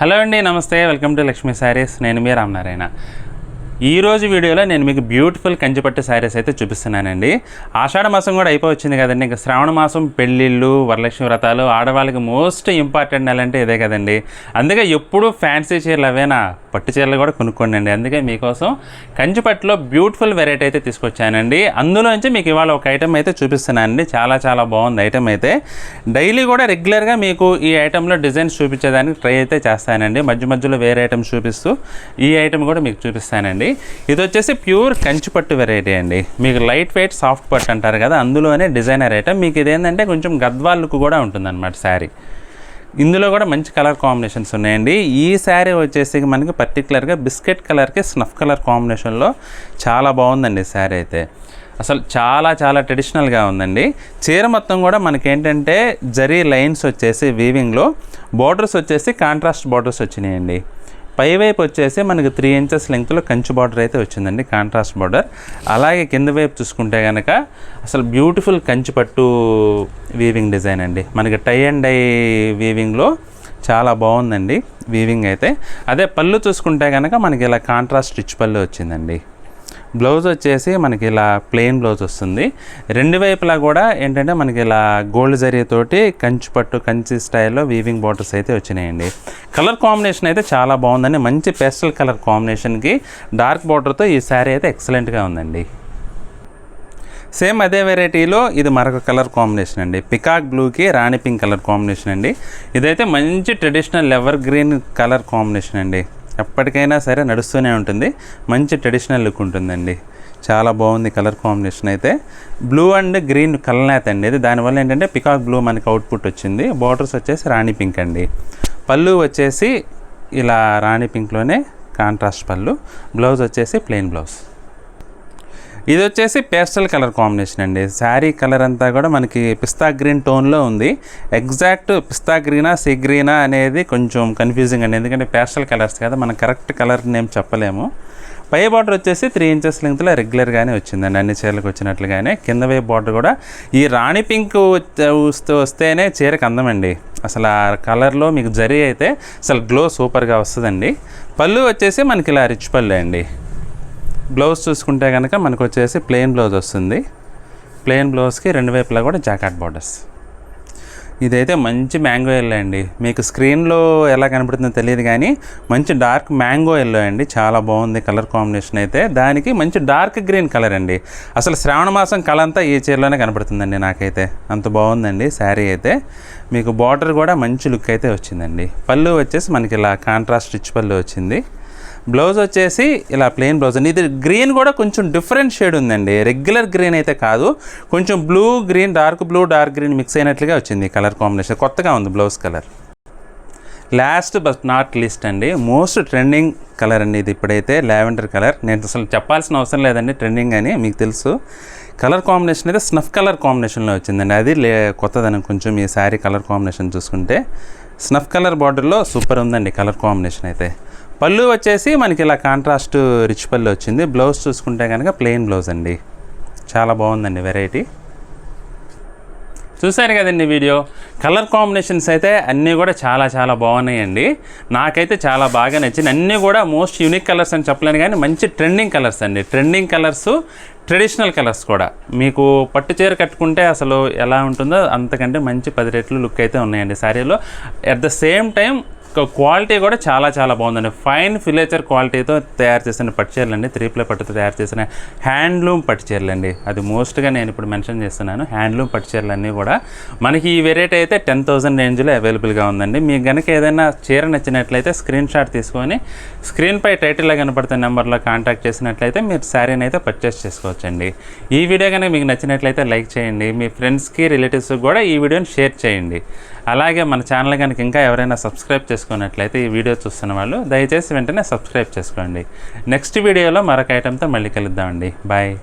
Hello అండి, నమస్తే. Welcome to Lakshmi saris. నేను మీ రామనారాయణ. ఈరోజు వీడియోలో నేను మీకు బ్యూటిఫుల్ కంచిపట్టు శారీస్ అయితే చూపిస్తున్నానండి. ఆషాఢ మాసం కూడా అయిపోవచ్చింది కదండి. ఇంకా శ్రావణ మాసం పెళ్ళిళ్ళు, వరలక్ష్మి వ్రతాలు ఆడవాళ్ళకి మోస్ట్ ఇంపార్టెంట్ నెల అంటే ఇదే కదండి. అందుకే ఎప్పుడు ఫ్యాన్సీ చీరలు అవేనా, పట్టు చీరలు కూడా కొనుక్కోండి. అందుకే మీకోసం కంచిపట్టులో బ్యూటిఫుల్ వెరైటీ అయితే తీసుకొచ్చానండి. అందులోంచి మీకు ఇవాళ ఒక ఐటమ్ అయితే చూపిస్తున్నానండి. చాలా చాలా బాగుంది ఐటమ్ అయితే. డైలీ కూడా రెగ్యులర్గా మీకు ఈ ఐటెంలో డిజైన్స్ చూపించేదానికి ట్రై అయితే చేస్తానండి. మధ్య మధ్యలో వేరే ఐటమ్ చూపిస్తూ ఈ ఐటమ్ కూడా మీకు చూపిస్తానండి. ఇది వచ్చేసి ప్యూర్ కంచిపట్టు వెరైటీ అండి. మీకు లైట్ వెయిట్ సాఫ్ట్ పట్టు అంటారు కదా, అందులోనే డిజైనర్ ఐటమ్. మీకు ఇదేంటంటే కొంచెం గద్వాల్ లుక్ కూడా ఉంటుందన్నమాట శారీ. ఇందులో కూడా మంచి కలర్ కాంబినేషన్స్ ఉన్నాయండి. ఈ శారీ వచ్చేసి మనకి పర్టికులర్గా బిస్కెట్ కలర్కి స్నఫ్ కలర్ కాంబినేషన్లో చాలా బాగుందండి శారీ అయితే. అసలు చాలా చాలా ట్రెడిషనల్గా ఉందండి. చీర మొత్తం కూడా మనకేంటంటే జరీ లైన్స్ వచ్చేసి వీవింగ్లో, బార్డర్స్ వచ్చేసి కాంట్రాస్ట్ బార్డర్స్ వచ్చినాయండి. పైవైపు వచ్చేసి మనకి 3 ఇంచెస్ లెంగ్త్లో కంచి బార్డర్ అయితే వచ్చిందండి, కాంట్రాస్ట్ బార్డర్. అలాగే కింద వైపు చూసుకుంటే కనుక అసలు బ్యూటిఫుల్ కంచిపట్టు వీవింగ్ డిజైన్ అండి. మనకి టై అండ్ డై వీవింగ్లో చాలా బాగుందండి వీవింగ్ అయితే. అదే పళ్ళు చూసుకుంటే కనుక మనకి ఇలా కాంట్రాస్ట్ రిచ్ పళ్ళు వచ్చిందండి. బ్లౌజ్ వచ్చేసి మనకి ఇలా ప్లెయిన్ బ్లౌజ్ వస్తుంది. రెండు వైపులా కూడా ఏంటంటే మనకి ఇలా గోల్డ్ జరీతోటి కంచి స్టైల్లో వీవింగ్ బార్డర్స్ అయితే వచ్చినాయండి. కలర్ కాంబినేషన్ అయితే చాలా బాగుందండి. మంచి పేస్టల్ కలర్ కాంబినేషన్కి డార్క్ బార్డర్తో ఈ శారీ అయితే ఎక్సలెంట్గా ఉందండి. సేమ్ అదే వెరైటీలో ఇది మరొక కలర్ కాంబినేషన్ అండి. పికాక్ బ్లూకి రాణి పింక్ కలర్ కాంబినేషన్ అండి. ఇదైతే మంచి traditional ever green colour combination అండి. ఎప్పటికైనా సరే నడుస్తూనే ఉంటుంది. మంచి ట్రెడిషనల్ లుక్ ఉంటుందండి. చాలా బాగుంది కలర్ కాంబినేషన్ అయితే. బ్లూ అండ్ గ్రీన్ కలనేత అండి ఇది. దానివల్ల ఏంటంటే పికాక్ బ్లూ మనకి అవుట్పుట్ వచ్చింది. బార్డర్స్ వచ్చేసి రాణి పింక్ అండి. పళ్ళు వచ్చేసి ఇలా రాణి పింక్లోనే కాంట్రాస్ట్ పళ్ళు. బ్లౌజ్ వచ్చేసి ప్లెయిన్ బ్లౌజ్. ఇది వచ్చేసి పేస్టల్ కలర్ కాంబినేషన్ అండి. శారీ కలర్ అంతా కూడా మనకి పిస్తా గ్రీన్ టోన్లో ఉంది. ఎగ్జాక్ట్ పిస్తా గ్రీనా సీ గ్రీనా అనేది కొంచెం కన్ఫ్యూజింగ్ అండి, ఎందుకంటే పేస్టల్ కలర్స్ కదా, మనం కరెక్ట్ కలర్ నేమ్ చెప్పలేము. పై బార్డర్ వచ్చేసి 3 ఇంచెస్ లెంగ్త్లో రెగ్యులర్గానే వచ్చిందండి, అన్ని చీరలకు వచ్చినట్లుగానే. కింద వైపు బార్డర్ కూడా ఈ రాణి పింక్ వస్తేనే చీరకు అందమండి. అసలు ఆ కలర్లో మీకు జరీ అయితే అసలు గ్లో సూపర్గా వస్తుందండి. పళ్ళు వచ్చేసి మనకి ఇలా రిచ్ పళ్ళు అండి. బ్లౌజ్ చూసుకుంటే కనుక మనకు వచ్చేసి ప్లెయిన్ బ్లౌజ్ వస్తుంది. ప్లెయిన్ బ్లౌజ్కి రెండు వైపులా కూడా జాకాట్ బార్డర్స్. ఇదైతే మంచి మ్యాంగో ఎల్లో అండి. మీకు స్క్రీన్లో ఎలా కనపడుతుందో తెలియదు కానీ మంచి డార్క్ మ్యాంగో ఎల్లో అండి. చాలా బాగుంది కలర్ కాంబినేషన్ అయితే. దానికి మంచి డార్క్ గ్రీన్ కలర్ అండి. అసలు శ్రావణ మాసం కళ అంతా ఈ చీరలోనే కనపడుతుందండి నాకైతే. అంత బాగుందండి శారీ అయితే. మీకు బార్డర్ కూడా మంచి లుక్ అయితే వచ్చిందండి. పళ్ళు వచ్చేసి మనకి ఇలా కాంట్రాస్ట్ రిచ్ పళ్ళు వచ్చింది. బ్లౌజ్ వచ్చేసి ఇలా ప్లెయిన్ బ్లౌజ్ అండి. ఇది గ్రీన్ కూడా కొంచెం డిఫరెంట్ షేడ్ ఉందండి, రెగ్యులర్ గ్రీన్ అయితే కాదు. కొంచెం blue green, dark blue dark green mix అయినట్లుగా వచ్చింది కలర్ కాంబినేషన్. కొత్తగా ఉంది blouse colour. Last but not least అండి, మోస్ట్ ట్రెండింగ్ కలర్ అండి ఇది. ఇప్పుడైతే లావెండర్ కలర్. నేను అసలు చెప్పాల్సిన అవసరం లేదండి, ట్రెండింగ్ అని మీకు తెలుసు. కలర్ కాంబినేషన్ అయితే స్నఫ్ కలర్ కాంబినేషన్లో వచ్చిందండి. అది కొత్తదనం కొంచెం ఈ శారీ కలర్ కాంబినేషన్ చూసుకుంటే. స్నఫ్ కలర్ బార్డర్లో సూపర్ ఉందండి కలర్ కాంబినేషన్ అయితే. పళ్ళు వచ్చేసి మనకి ఇలా కాంట్రాస్ట్ రిచ్ పళ్ళు వచ్చింది. బ్లౌజ్ చూసుకుంటే కనుక ప్లెయిన్ బ్లౌజ్ అండి. చాలా బాగుందండి వెరైటీ. చూసారు కదండి వీడియో. కలర్ కాంబినేషన్స్ అయితే అన్నీ కూడా చాలా చాలా బాగున్నాయండి. నాకైతే చాలా బాగా నచ్చింది. అన్నీ కూడా మోస్ట్ యూనిక్ కలర్స్ అని చెప్పలేను కానీ మంచి ట్రెండింగ్ కలర్స్ అండి. ట్రెండింగ్ కలర్స్, ట్రెడిషనల్ కలర్స్ కూడా. మీకు పట్టు చీర కట్టుకుంటే అసలు ఎలా ఉంటుందో అంతకంటే మంచి 10 రెట్లు లుక్ అయితే ఉన్నాయండి శారీలో. At the same time quality కూడా చాలా చాలా బాగుందండి. ఫైన్ ఫిలేచర్ క్వాలిటీతో తయారు చేసిన పట్టు చీరలు అండి. 3ప్లై పట్టుతో తయారు చేసిన హ్యాండ్లూమ్ పట్టు చీరలు అండి. అది మోస్ట్గా నేను ఇప్పుడు మెన్షన్ చేస్తున్నాను. హ్యాండ్లూమ్ పట్టు చీరలు అన్నీ కూడా మనకి ఈ వెరైటీ అయితే 10,000 రేంజ్లో అవైలబుల్గా ఉందండి. మీకు కనుక ఏదైనా చీర నచ్చినట్లయితే స్క్రీన్ షాట్ తీసుకొని స్క్రీన్పై టైటిల్లో కనపడుతున్న నెంబర్లో కాంటాక్ట్ చేసినట్లయితే మీరు శారీని అయితే పర్చేస్ చేసుకోవచ్చండి. ఈ వీడియో కనుక మీకు నచ్చినట్లయితే లైక్ చేయండి. మీ ఫ్రెండ్స్కి, రిలేటివ్స్కి కూడా ఈ వీడియోని షేర్ చేయండి. అలాగే మన ఛానల్ కనుక ఇంకా ఎవరైనా సబ్స్క్రైబ్ చేసుకున్నట్లయితే ఈ వీడియో చూస్తున్న వాళ్ళు దయచేసి వెంటనే సబ్స్క్రైబ్ చేసుకోండి. నెక్స్ట్ వీడియోలో మరొక ఐటెంతో మళ్ళీ కలుద్దామండి. బాయ్.